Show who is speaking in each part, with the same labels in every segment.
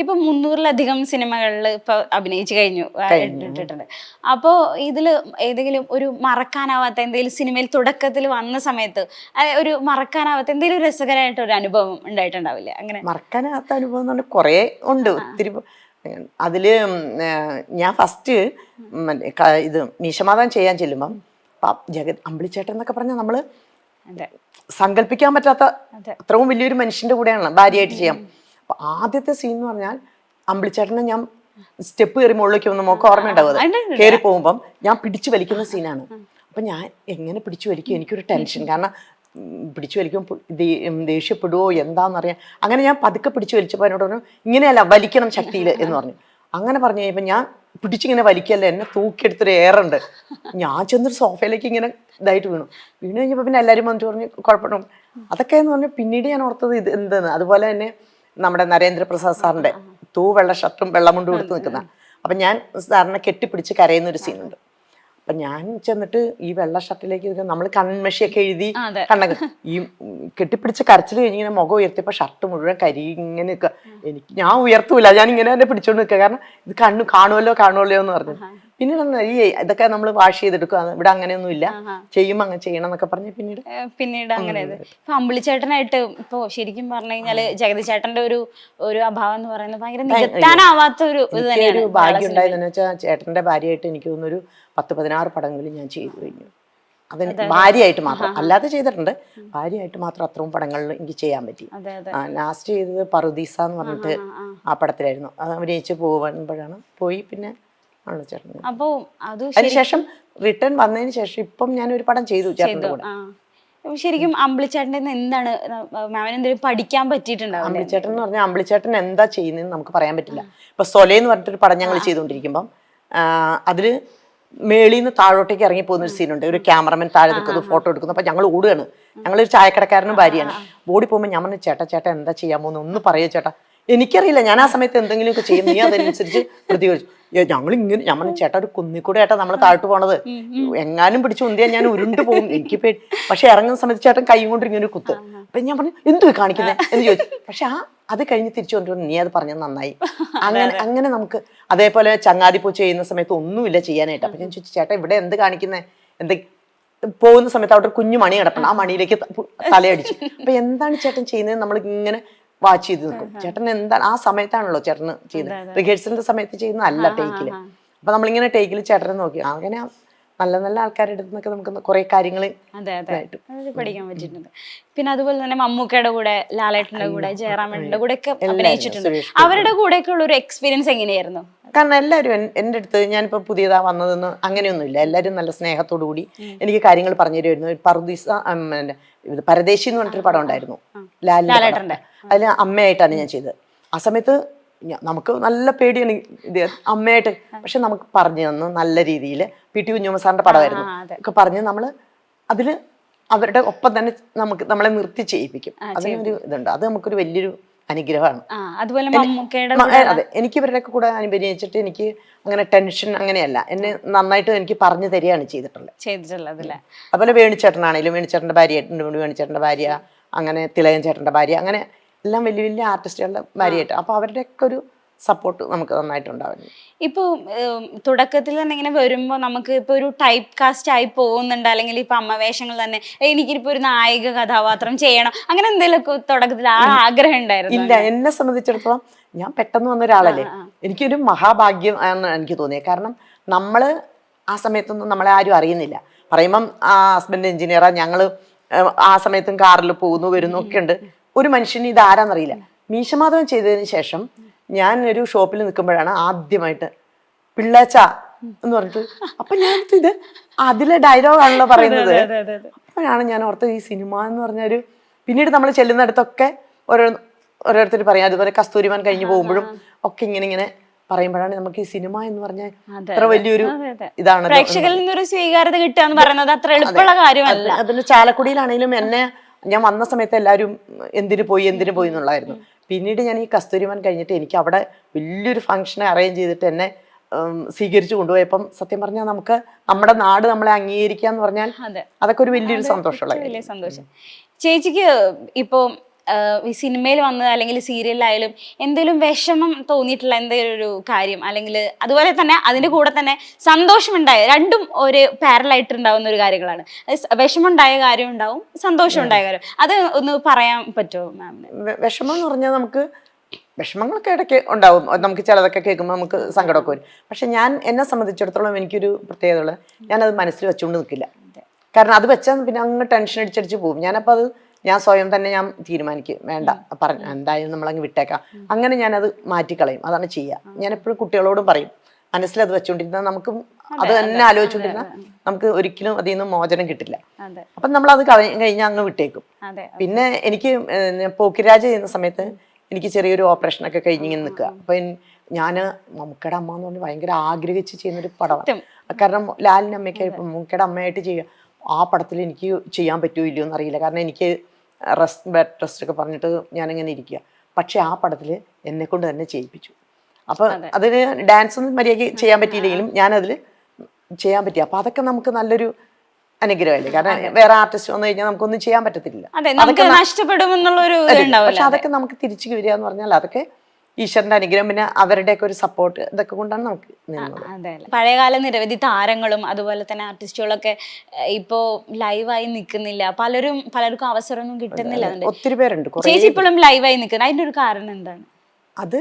Speaker 1: ഇപ്പൊ 300-ലധികം സിനിമകളിൽ ഇപ്പൊ അഭിനയിച്ചു കഴിഞ്ഞു ഇട്ടിട്ടുണ്ട്. അപ്പോ ഇതില് ഏതെങ്കിലും ഒരു മറക്കാനാവാത്ത എന്തെങ്കിലും സിനിമയിൽ തുടക്കത്തിൽ വന്ന സമയത്ത് ഒരു മറക്കാനാവാത്ത എന്തെങ്കിലും രസകരമായിട്ട് ഒരു അനുഭവം ഉണ്ടായിട്ടുണ്ടാവില്ലേ? അങ്ങനെ
Speaker 2: മറക്കാനാവാത്ത അനുഭവം എന്ന് പറഞ്ഞാൽ കുറേ ഉണ്ട്, ഒത്തിരി. അതില് ഞാൻ ഫസ്റ്റ് ഇത് മീശമാധവൻ ചെയ്യാൻ ചെല്ലുമ്പം അമ്പിളിച്ചേട്ടൻ എന്നൊക്കെ പറഞ്ഞാൽ നമ്മള് സങ്കല്പിക്കാൻ പറ്റാത്ത അത്രയും വലിയൊരു മനുഷ്യന്റെ കൂടെയാണ് ഭാര്യയായിട്ട് ചെയ്യാം. അപ്പൊ ആദ്യത്തെ സീൻ എന്ന് പറഞ്ഞാൽ അമ്പിളിച്ചേട്ടനെ ഞാൻ സ്റ്റെപ്പ് കയറി മുകളിലേക്ക് വന്ന് നോക്ക് ഓർമ്മയുണ്ടാവും, കയറി പോകുമ്പം ഞാൻ പിടിച്ചു വലിക്കുന്ന സീനാണ്. അപ്പൊ ഞാൻ എങ്ങനെ പിടിച്ചു വലിക്കും, എനിക്കൊരു ടെൻഷൻ. കാരണം പിടിച്ചു വലിക്കുമ്പോൾ ദേഷ്യപ്പെടുവോ എന്താണെന്നറിയാം. അങ്ങനെ ഞാൻ പതുക്കെ പിടിച്ചു വലിച്ചപ്പോൾ എന്നോട് പറഞ്ഞു ഇങ്ങനെയല്ല വലിക്കണം ശക്തിയിൽ എന്ന് പറഞ്ഞു. അങ്ങനെ പറഞ്ഞു കഴിയുമ്പോൾ ഞാൻ പിടിച്ചിങ്ങനെ വലിക്കല്ല, എന്നെ തൂക്കിയെടുത്തൊരു ഏറുണ്ട്. ഞാൻ ചെന്നൊരു സോഫയിലേക്ക് ഇങ്ങനെ ഇതായിട്ട് വീണു കഴിഞ്ഞപ്പോൾ പിന്നെ എല്ലാവരും വന്നിട്ട് പറഞ്ഞു കുഴപ്പമില്ല. അതൊക്കെ എന്ന് പറഞ്ഞാൽ പിന്നീട് ഞാൻ ഓർത്തത് ഇത് എന്തെന്ന്. അതുപോലെ തന്നെ നമ്മുടെ നരേന്ദ്രപ്രസാദ് സാറിൻ്റെ വെള്ള ഷർട്ടും വെള്ളമുണ്ടും എടുത്ത് നിൽക്കുന്ന, അപ്പം ഞാൻ സാറിനെ കെട്ടിപ്പിടിച്ച് കരയുന്നൊരു സീനുണ്ട്. അപ്പൊ ഞാൻ ചെന്നിട്ട് ഈ വെള്ള ഷർട്ടിലേക്ക് നമ്മൾ കൺമഷിയൊക്കെ എഴുതി കണ്ണൊക്കെ ഈ കെട്ടിപ്പിടിച്ച് കരച്ചിൽ കഴിഞ്ഞിങ്ങനെ മുഖം ഉയർത്തിയപ്പോ ഷർട്ട് മുഴുവൻ കരി ഇങ്ങനെ നിൽക്കുക. ഞാൻ ഉയർത്തൂല, ഞാൻ ഇങ്ങനെ തന്നെ പിടിച്ചോണ്ട് നിൽക്കുക. കാരണം ഇത് കാണുമല്ലോ എന്ന് പറഞ്ഞു. പിന്നീട് ഈ ഇതൊക്കെ നമ്മൾ വാഷ് ചെയ്തെടുക്കുക, ഇവിടെ അങ്ങനെയൊന്നും ഇല്ല, ചെയ്യുമ്പോൾ അങ്ങനെ ചെയ്യണം എന്നൊക്കെ പറഞ്ഞ് പിന്നീട്
Speaker 1: അങ്ങനെ ഇപ്പൊ അമ്പിളിച്ചേട്ടനായിട്ട് ഇപ്പൊ ശരിക്കും പറഞ്ഞു കഴിഞ്ഞാല് ജഗതി ചേട്ടന്റെ ഒരു അഭാവം എന്ന് പറയുന്നത് ഭയങ്കര നികത്താനാവാത്ത ഒരു
Speaker 2: ഭാഗ്യം ഉണ്ടായതെന്ന് വെച്ചാൽ ചേട്ടന്റെ ഭാര്യയായിട്ട് എനിക്ക് തോന്നുന്നൊരു 10-16 പടങ്ങളിൽ ഞാൻ ചെയ്തു കഴിഞ്ഞു. അതിന് ഭാര്യയായിട്ട് മാത്രം, അല്ലാതെ ചെയ്തിട്ടുണ്ട്, ഭാര്യയായിട്ട് മാത്രം അത്രയും പടങ്ങളിൽ എനിക്ക് ചെയ്യാൻ പറ്റി. ലാസ്റ്റ് ചെയ്തത് പറുദീസ എന്ന് പറഞ്ഞിട്ട് ആ പടത്തിലായിരുന്നു. അത് അഭിനയിച്ച് പോകുമ്പോഴാണ് പോയി പിന്നെ ചേട്ടൻ.
Speaker 1: അപ്പൊ
Speaker 2: അതിനുശേഷം റിട്ടേൺ വന്നതിന് ശേഷം ഇപ്പം ഞാൻ ഒരു പടം ചെയ്തു ചേട്ടൻ്റെ കൂടെ.
Speaker 1: ശരിക്കും അമ്പിളിച്ചേട്ടൻ്റെ എന്താണ് മാമിന് എന്തെങ്കിലും പഠിക്കാൻ പറ്റിയിട്ടുണ്ടാവും?
Speaker 2: അമ്പിളിച്ചേട്ടൻ എന്ന് പറഞ്ഞാൽ അമ്പിളിച്ചേട്ടൻ എന്താ ചെയ്യുന്നതെന്ന് നമുക്ക് പറയാൻ പറ്റില്ല. ഇപ്പൊ സൊലയെന്ന് പറഞ്ഞിട്ടൊരു പടം ഞങ്ങൾ ചെയ്തുകൊണ്ടിരിക്കുമ്പം അതില് മേളിൽ നിന്ന് താഴോട്ടേക്ക് ഇറങ്ങി പോകുന്ന ഒരു സീനുണ്ട്. ഒരു ക്യാമറമാൻ താഴെ നിൽക്കുന്നു, ഫോട്ടോ എടുക്കുന്നു. അപ്പൊ ഞങ്ങൾ ഓടുകയാണ്, ഞങ്ങളൊരു ചായക്കടക്കാരനും ഭാര്യയാണ്. ഓടി പോകുമ്പോൾ ഞാൻ പറഞ്ഞു ചേട്ടാ എന്താ ചെയ്യാമോ ഒന്ന് പറയൂ ചേട്ടാ. എനിക്കറിയില്ല, ഞാൻ ആ സമയത്ത് എന്തെങ്കിലുമൊക്കെ ചെയ്യും, നീ അതനുസരിച്ച് പ്രതികരിച്ചു. ഞങ്ങൾ ഇങ്ങനെ ഞാൻ പറഞ്ഞു ചേട്ടാ ഒരു കുന്നിക്കൂടെ ചേട്ടാ നമ്മൾ താഴ്ത്തു പോണത്, എങ്ങാനും പിടിച്ച് ഉന്തിയാൽ ഞാൻ ഉരുണ്ടു പോകും, എനിക്ക് പേടി. പക്ഷെ ഇറങ്ങുന്ന സമയത്ത് ചേട്ടൻ കൈ കൊണ്ട് ഇങ്ങനെ ഒരു കുത്ത്. അപ്പൊ ഞാൻ പറഞ്ഞു എന്തു കാണിക്കുന്നത് എന്ന് ചോദിച്ചു. പക്ഷെ അത് കഴിഞ്ഞ് തിരിച്ചു കൊണ്ടുവന്നു, നീ അത് പറഞ്ഞത് നന്നായി. അങ്ങനെ നമുക്ക് അതേപോലെ ചങ്ങാതിപ്പൂ ചെയ്യുന്ന സമയത്ത് ഒന്നുമില്ല ചെയ്യാനായിട്ട്. അപ്പൊ ഞാൻ ചോദിച്ചു ചേട്ടാ ഇവിടെ എന്ത് കാണിക്കുന്നത്, എന്ത് പോകുന്ന സമയത്ത് അവിടെ ഒരു കുഞ്ഞു മണി കിടപ്പണം, ആ മണിയിലേക്ക് തലയടിച്ചു. അപ്പൊ എന്താണ് ചേട്ടൻ ചെയ്യുന്നത് നമ്മൾ ഇങ്ങനെ വാച്ച് ചെയ്ത് നിൽക്കും. ചേട്ടൻ എന്താണ് ആ സമയത്താണല്ലോ ചേട്ടന് ചെയ്യുന്നത്, റിഹേഴ്സലിന്റെ സമയത്ത് ചെയ്യുന്ന അല്ല ടേക്കില്. അപ്പൊ നമ്മളിങ്ങനെ ടേക്കിൽ ചേട്ടനെ നോക്കി അങ്ങനെ നല്ല ആൾക്കാരുടെ അടുത്ത് നിന്നൊക്കെ നമുക്ക് കുറെ കാര്യങ്ങൾ
Speaker 1: പഠിക്കാൻ പറ്റിയിട്ടുണ്ട്. പിന്നെ അതുപോലെ തന്നെ മമ്മൂക്കയുടെ കൂടെ, ലാലേട്ടന്റെ കൂടെ, ജയറാമന്റെ കൂടെ ഒക്കെ അഭിനയിച്ചിട്ടുണ്ട്. അവരുടെ കൂടെയൊക്കെ ഉള്ള ഒരു എക്സ്പീരിയൻസ് എങ്ങനെയായിരുന്നു?
Speaker 2: കാരണം എല്ലാവരും എൻ്റെ അടുത്ത് ഞാനിപ്പോൾ പുതിയതാ വന്നതെന്ന് അങ്ങനെയൊന്നുമില്ല, എല്ലാവരും നല്ല സ്നേഹത്തോടു കൂടി എനിക്ക് കാര്യങ്ങൾ പറഞ്ഞു തരുമായിരുന്നു. പറുദീസ പരദേശി എന്ന് പറഞ്ഞിട്ടൊരു പടം ഉണ്ടായിരുന്നു ലാലേട്ടൻ്റെ, അതിൽ അമ്മയായിട്ടാണ് ഞാൻ ചെയ്തത്. ആ സമയത്ത് നമുക്ക് നല്ല പേടിയാണ് ഇത് അമ്മയായിട്ട്, പക്ഷെ നമുക്ക് പറഞ്ഞു തന്നു നല്ല രീതിയിൽ. പി.ടി. കുഞ്ഞുമ്മ സാറിന്റെ പടമായിരുന്നു ഒക്കെ പറഞ്ഞ് നമ്മൾ അതിൽ അവരുടെ ഒപ്പം തന്നെ നമ്മളെ നിർത്തി ചെയ്യിപ്പിക്കും. അതിനൊരു ഇതുണ്ട്, അത് നമുക്കൊരു വലിയൊരു അനുഗ്രഹമാണ്. അതെ, എനിക്ക് ഇവരുടെയൊക്കെ കൂടെ അഭിനയിച്ചിട്ട് എനിക്ക് അങ്ങനെ ടെൻഷൻ അങ്ങനെയല്ല, എന്നെ നന്നായിട്ട് എനിക്ക് പറഞ്ഞു തരികയാണ് ചെയ്തിട്ടുള്ളത്. അതുപോലെ വേണിച്ചേട്ടനാണെങ്കിലും വേണിച്ചേട്ടൻ്റെ ഭാര്യയായിട്ടുണ്ട്, വേണിച്ചേട്ടൻ്റെ ഭാര്യ, അങ്ങനെ തിലകൻ ചേട്ടൻ്റെ ഭാര്യ, അങ്ങനെ എല്ലാം വലിയ ആർട്ടിസ്റ്റുകളുടെ ഭാര്യയായിട്ട്. അപ്പൊ അവരുടെയൊക്കെ ഒരു സപ്പോർട്ട് നമുക്ക് നന്നായിട്ടുണ്ടാവുന്നു.
Speaker 1: ഇപ്പൊ തുടക്കത്തിൽ തന്നെ ഇങ്ങനെ വരുമ്പോ നമുക്ക് ഇപ്പൊ ഒരു ടൈപ്പ് കാസ്റ്റ് ആയി പോകുന്നുണ്ട്, അല്ലെങ്കിൽ ഇപ്പൊ അമ്മവേഷങ്ങൾ തന്നെ എനിക്കിപ്പോ ഒരു നായിക കഥാപാത്രം ചെയ്യണം അങ്ങനെ എന്തെങ്കിലുമൊക്കെ തുടക്കത്തിൽ ആ ആഗ്രഹം ഉണ്ടായിരുന്നു?
Speaker 2: ഇല്ല, എന്നെ സംബന്ധിച്ചിടത്തോളം ഞാൻ പെട്ടെന്ന് വന്ന ഒരാളല്ലേ, എനിക്കൊരു മഹാഭാഗ്യം ആണ് എനിക്ക് തോന്നിയത്. കാരണം നമ്മള് ആ സമയത്തൊന്നും നമ്മളെ ആരും അറിയുന്നില്ല. പറയുമ്പം ആ ഹസ്ബൻഡ് എഞ്ചിനീയറാ, ഞങ്ങള് ആ സമയത്തും കാറിൽ പോകുന്നു വരുന്നു ഒക്കെ ഉണ്ട്. ഒരു മനുഷ്യന് ഇത് ആരാന്നറിയില്ല. മീശമാധവൻ ചെയ്തതിന് ശേഷം ഞാൻ ഒരു ഷോപ്പിൽ നിൽക്കുമ്പോഴാണ് ആദ്യമായിട്ട് പിള്ളേച്ച എന്ന് പറഞ്ഞിട്ട്, അപ്പൊ ഞാൻ ഇത് അതിലെ ഡയലോഗാണല്ലോ പറയുന്നത്. അപ്പോഴാണ് ഞാൻ ഓർത്തത് ഈ സിനിമ എന്ന് പറഞ്ഞൊരു, പിന്നീട് നമ്മൾ ചെല്ലുന്നിടത്തൊക്കെ ഓരോരുത്തർ പറയാം. അതുപോലെ കസ്തൂരിമാൻ കഴിഞ്ഞ് പോകുമ്പോഴും ഒക്കെ ഇങ്ങനെ പറയുമ്പോഴാണ് നമുക്ക് ഈ സിനിമ എന്ന് പറഞ്ഞാൽ അത്ര വലിയൊരു ഇതാണ്,
Speaker 1: പ്രേക്ഷകരിൽ നിന്നൊരു സ്വീകാര്യത കിട്ടുക എന്ന് പറയുന്നത് അത്ര എളുപ്പമുള്ള കാര്യമല്ല.
Speaker 2: അതിന് ചാലക്കുടിയിലാണെങ്കിലും എന്നെ ഞാൻ വന്ന സമയത്ത് എല്ലാവരും എന്തിനു പോയി എന്നുള്ളതായിരുന്നു. പിന്നീട് ഞാൻ ഈ കസ്തൂരിമാൻ കഴിഞ്ഞിട്ട് എനിക്ക് അവിടെ വലിയൊരു ഫംഗ്ഷനെ അറേഞ്ച് ചെയ്തിട്ട് എന്നെ സ്വീകരിച്ചു കൊണ്ടുപോയപ്പം സത്യം പറഞ്ഞാൽ നമുക്ക് നമ്മുടെ നാട് നമ്മളെ അംഗീകരിക്കുക എന്ന് പറഞ്ഞാൽ അതൊക്കെ ഒരു വലിയൊരു സന്തോഷമുള്ള
Speaker 1: സന്തോഷം. ചേച്ചിക്ക് ഇപ്പൊ ഈ സിനിമയിൽ വന്നത് അല്ലെങ്കിൽ സീരിയലിലായാലും എന്തെങ്കിലും വിഷമം തോന്നിയിട്ടുള്ള എന്തെങ്കിലും ഒരു കാര്യം, അല്ലെങ്കിൽ അതുപോലെ തന്നെ അതിന്റെ കൂടെ തന്നെ സന്തോഷമുണ്ടായ, രണ്ടും ഒരു പാരലായിട്ടുണ്ടാവുന്ന ഒരു കാര്യങ്ങളാണ്. വിഷമമുണ്ടായ കാര്യം ഉണ്ടാവും, സന്തോഷം ഉണ്ടായ കാര്യം. അത് ഒന്ന് പറയാൻ പറ്റുമോ മാമിന്?
Speaker 2: വിഷമം എന്ന് പറഞ്ഞാൽ നമുക്ക് വിഷമങ്ങളൊക്കെ ഇടയ്ക്ക് ഉണ്ടാവും. നമുക്ക് ചിലതൊക്കെ കേൾക്കുമ്പോൾ നമുക്ക് സങ്കടമൊക്കെ വരും. പക്ഷെ എന്നെ സംബന്ധിച്ചിടത്തോളം എനിക്കൊരു പ്രത്യേകത ഉള്ളത്, ഞാനത് മനസ്സിൽ വെച്ചുകൊണ്ട് നിൽക്കില്ല. കാരണം അത് വെച്ചാൽ പിന്നെ അങ്ങ് ടെൻഷൻ അടിച്ചടിച്ച് പോകും. ഞാനപ്പോൾ ഞാൻ സ്വയം തന്നെ തീരുമാനിക്കും, വേണ്ട എന്തായാലും നമ്മളങ്ങ് വിട്ടേക്കാം, അങ്ങനെ ഞാനത് മാറ്റിക്കളയും. അതാണ് ചെയ്യുക. ഞാൻ എപ്പോഴും കുട്ടികളോടും പറയും, മനസ്സിലത് വെച്ചുകൊണ്ടിരുന്നാൽ നമുക്ക് അത് തന്നെ ആലോചിച്ചുകൊണ്ടിരുന്നാൽ നമുക്ക് ഒരിക്കലും അതിൽ നിന്ന് മോചനം കിട്ടില്ല. അപ്പം നമ്മളത് കഴിഞ്ഞാൽ അങ്ങ് വിട്ടേക്കും. പിന്നെ എനിക്ക് പോക്കിരാജ് ചെയ്യുന്ന സമയത്ത് എനിക്ക് ചെറിയൊരു ഓപ്പറേഷനൊക്കെ കഴിഞ്ഞിങ്ങനെ നിൽക്കുക. അപ്പം ഞാൻ മമ്മൂക്കയുടെ അമ്മ എന്ന് പറഞ്ഞ് ഭയങ്കര ആഗ്രഹിച്ച് ചെയ്യുന്നൊരു പടമാണ്. കാരണം ലാലിൻ്റെ അമ്മയ്ക്ക് മമ്മൂക്കയുടെ അമ്മയായിട്ട് ചെയ്യുക. ആ പടത്തിൽ എനിക്ക് ചെയ്യാൻ പറ്റുമോ ഇല്ലയോ എന്നറിയില്ല. കാരണം എനിക്ക് ബെഡ് റെസ്റ്റ് ഒക്കെ പറഞ്ഞിട്ട് ഞാനിങ്ങനെ ഇരിക്കുക. പക്ഷെ ആ പടത്തിൽ എന്നെ കൊണ്ട് തന്നെ ചെയ്യിപ്പിച്ചു. അപ്പം അതിന് ഡാൻസ് ഒന്നും മര്യാദയ്ക്ക് ചെയ്യാൻ പറ്റിയില്ലെങ്കിലും ഞാനതിൽ ചെയ്യാൻ പറ്റി. അപ്പം അതൊക്കെ നമുക്ക് നല്ലൊരു അനുഗ്രഹമല്ലേ. കാരണം വേറെ ആർട്ടിസ്റ്റ് വന്നു കഴിഞ്ഞാൽ നമുക്കൊന്നും ചെയ്യാൻ പറ്റത്തില്ല. പക്ഷെ അതൊക്കെ നമുക്ക് തിരിച്ചു വരിക എന്ന് പറഞ്ഞാൽ അതൊക്കെ ഈശ്വരന്റെ അനുഗ്രഹം, പിന്നെ അവരുടെയൊക്കെ ഒരു സപ്പോർട്ട്, ഇതൊക്കെ കൊണ്ടാണ് നമുക്ക് നിന്നത്.
Speaker 1: പഴയകാല നിരവധി താരങ്ങളും അതുപോലെ തന്നെ ആർട്ടിസ്റ്റുകളൊക്കെ ഇപ്പോ ലൈവായി നിൽക്കുന്നില്ല. പലർക്കും അവസരമൊന്നും കിട്ടുന്നില്ല.
Speaker 2: ഒത്തിരി പേരുണ്ട്.
Speaker 1: ചേച്ചി ഇപ്പോഴും ലൈവായി നിൽക്കുന്നത്, അതിന്റെ ഒരു കാരണം എന്താണ്?
Speaker 2: അത്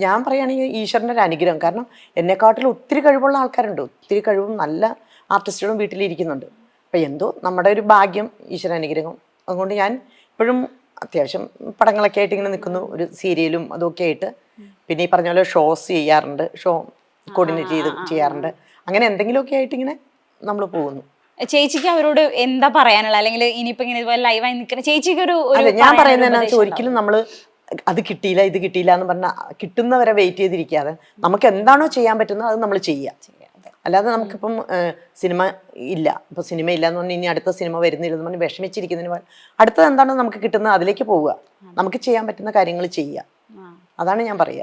Speaker 2: ഞാൻ പറയുകയാണെങ്കിൽ ഈശ്വരൻ്റെ ഒരു അനുഗ്രഹം. കാരണം എന്നെക്കാട്ടിലും ഒത്തിരി കഴിവുള്ള ആൾക്കാരുണ്ട്, ഒത്തിരി കഴിവും നല്ല ആർട്ടിസ്റ്റുകളും വീട്ടിലിരിക്കുന്നുണ്ട്. അപ്പം എന്തോ നമ്മുടെ ഒരു ഭാഗ്യം, ഈശ്വര അനുഗ്രഹം. അതുകൊണ്ട് ഞാൻ ഇപ്പോഴും അത്യാവശ്യം പടങ്ങളൊക്കെ ആയിട്ട് ഇങ്ങനെ നിൽക്കുന്നു, ഒരു സീരിയലും അതൊക്കെ ആയിട്ട്. പിന്നെ ഈ പറഞ്ഞ പോലെ ഷോസ് ചെയ്യാറുണ്ട്, ഷോ കോർഡിനേറ്റ് ചെയ്യാറുണ്ട്. അങ്ങനെ എന്തെങ്കിലുമൊക്കെ ആയിട്ട് ഇങ്ങനെ നമ്മൾ പോകുന്നു.
Speaker 1: ചേച്ചിക്ക് അവരോട് എന്താ പറയാനുള്ള, അല്ലെങ്കിൽ ഇനിയിപ്പോ ഇങ്ങനെ ഇതുപോലെ ലൈവായി നിൽക്കുന്ന ചേച്ചിക്ക് ഒരു
Speaker 2: ഞാൻ പറയുന്നത് ഒരിക്കലും നമ്മൾ അത് കിട്ടിയില്ല ഇത് കിട്ടിയില്ല എന്ന് പറഞ്ഞാൽ കിട്ടുന്നവരെ വെയിറ്റ് ചെയ്തിരിക്കാതെ നമുക്ക് എന്താണോ ചെയ്യാൻ പറ്റുന്നത് അത് നമ്മൾ ചെയ്യുക. അല്ലാതെ നമുക്കിപ്പം സിനിമ ഇല്ല, ഇപ്പോൾ സിനിമ ഇല്ല എന്ന് പറഞ്ഞാൽ ഇനി അടുത്ത സിനിമ വരുന്നില്ലെന്ന് പറഞ്ഞ് വിഷമിച്ചിരിക്കുന്നതിന് അടുത്തത് എന്താണോ നമുക്ക് കിട്ടുന്നത് അതിലേക്ക് പോവുക, നമുക്ക് ചെയ്യാൻ പറ്റുന്ന കാര്യങ്ങൾ ചെയ്യുക. അതാണ് ഞാൻ പറയുക.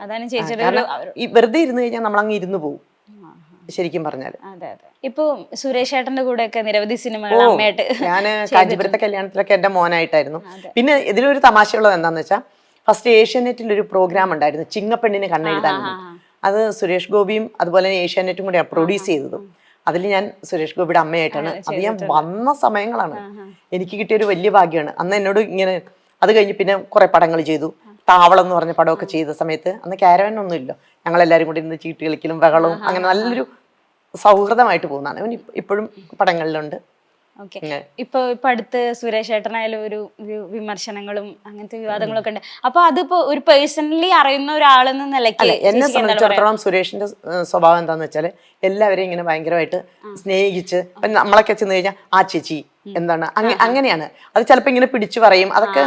Speaker 2: കാരണം ഈ വെറുതെ ഇരുന്ന് കഴിഞ്ഞാൽ നമ്മളങ്ങ് ഇരുന്ന് പോകും ശരിക്കും പറഞ്ഞാൽ.
Speaker 1: ഇപ്പൊ സുരേഷ് ഏട്ടന്റെ കൂടെ ഒക്കെ നിരവധി സിനിമകൾ അമ്മയായിട്ട്
Speaker 2: ഞാൻ കാഞ്ചീപുരത്തെ കല്യാണത്തിലൊക്കെ എൻ്റെ മോനായിട്ടായിരുന്നു. പിന്നെ ഇതിലൊരു തമാശയുള്ളത് എന്താണെന്ന് വെച്ചാൽ, ഫസ്റ്റ് ഏഷ്യാനെറ്റിൽ ഒരു പ്രോഗ്രാം ഉണ്ടായിരുന്നു, ചിങ്ങപ്പെണ്ണിന് കണ്ണെഴുതാൻ. അത് സുരേഷ് ഗോപിയും അതുപോലെ തന്നെ ഏഷ്യാനെറ്റും കൂടെയാണ് പ്രൊഡ്യൂസ് ചെയ്തത്. അതിൽ ഞാൻ സുരേഷ് ഗോപിയുടെ അമ്മയായിട്ടാണ്. അത് ഞാൻ വന്ന സമയങ്ങളാണ്, എനിക്ക് കിട്ടിയൊരു വലിയ ഭാഗ്യമാണ്. അന്ന് എന്നോട് ഇങ്ങനെ അത് കഴിഞ്ഞ് പിന്നെ കുറെ പടങ്ങൾ ചെയ്തു. താവളം എന്ന് പറഞ്ഞ പടമൊക്കെ ചെയ്ത സമയത്ത് അന്ന് ക്യാരവൻ ഒന്നും ഇല്ല, ഞങ്ങളെല്ലാവരും കൂടി ഇന്ന് ചീട്ട് കളിക്കലും ബഹളവും അങ്ങനെ നല്ലൊരു സൗഹൃദമായിട്ട് പോകുന്നതാണ്. അവൻ ഇപ്പോഴും പടങ്ങളിലുണ്ട്.
Speaker 1: ഇപ്പൊ അടുത്ത് സുരേഷ് ഏട്ടനായാലും ഒരു വിമർശനങ്ങളും അങ്ങനത്തെ വിവാദങ്ങളൊക്കെ ഉണ്ട്. അപ്പൊ അതിപ്പോ ഒരു പേഴ്സണലി അറിയുന്ന ഒരാളെന്ന നിലയ്ക്ക്
Speaker 2: എന്നെ സംബന്ധിച്ചിടത്തോളം സുരേഷിന്റെ സ്വഭാവം എന്താന്ന് വെച്ചാൽ എല്ലാവരെയും ഇങ്ങനെ ഭയങ്കരമായിട്ട് സ്നേഹിച്ച്, നമ്മളൊക്കെ ചെന്ന് കഴിഞ്ഞാൽ ആ ചേച്ചി എന്താണ് അങ്ങനെയാണ്. അത് ചിലപ്പോ ഇങ്ങനെ പിടിച്ചു പറയും, അതൊക്കെ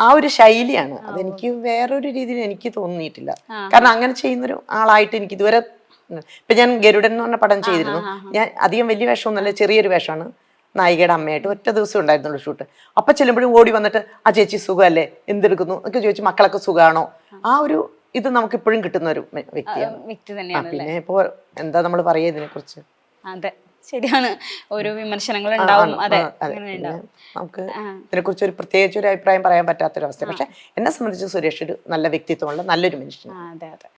Speaker 2: ആ ഒരു ശൈലിയാണ്. അതെനിക്ക് വേറൊരു രീതിയിൽ എനിക്ക് തോന്നിയിട്ടില്ല. കാരണം അങ്ങനെ ചെയ്യുന്നൊരു ആളായിട്ട് എനിക്ക് ഇതുവരെ, ഇപ്പൊ ഞാൻ ഗരുഡൻ എന്ന് പറഞ്ഞ പടം ചെയ്തിരുന്നു. ഞാൻ അധികം വലിയ വേഷമൊന്നുമല്ല, ചെറിയൊരു വേഷമാണ്, നായികയുടെ അമ്മയായിട്ട്. ഒറ്റ ദിവസം ഉണ്ടായിരുന്നുള്ളൂ ഷൂട്ട്. അപ്പൊ ചെല്ലുമ്പോഴും ഓടി വന്നിട്ട് ആ ചേച്ചി സുഖമല്ലേ, എന്തെടുക്കുന്നു ഒക്കെ ചോദിച്ചു, മക്കളൊക്കെ സുഖമാണോ, ആ ഒരു ഇത് നമുക്ക് ഇപ്പോഴും കിട്ടുന്ന ഒരു വ്യക്തിയാണ്. പിന്നെ ഇപ്പോ എന്താ നമ്മൾ പറയുക ഇതിനെ കുറിച്ച്?
Speaker 1: അതെ, ശരിയാണ്, ഓരോ വിമർശനങ്ങൾ ഉണ്ടാവും. അതെ,
Speaker 2: നമുക്ക് ഇതിനെക്കുറിച്ച് ഒരു പ്രത്യേകിച്ച് ഒരു അഭിപ്രായം പറയാൻ പറ്റാത്തൊരവസ്ഥ. പക്ഷെ എന്നെ സംബന്ധിച്ച് സുരേഷ് ഒരു നല്ല വ്യക്തിത്വമുള്ള നല്ലൊരു മനുഷ്യനാണ്.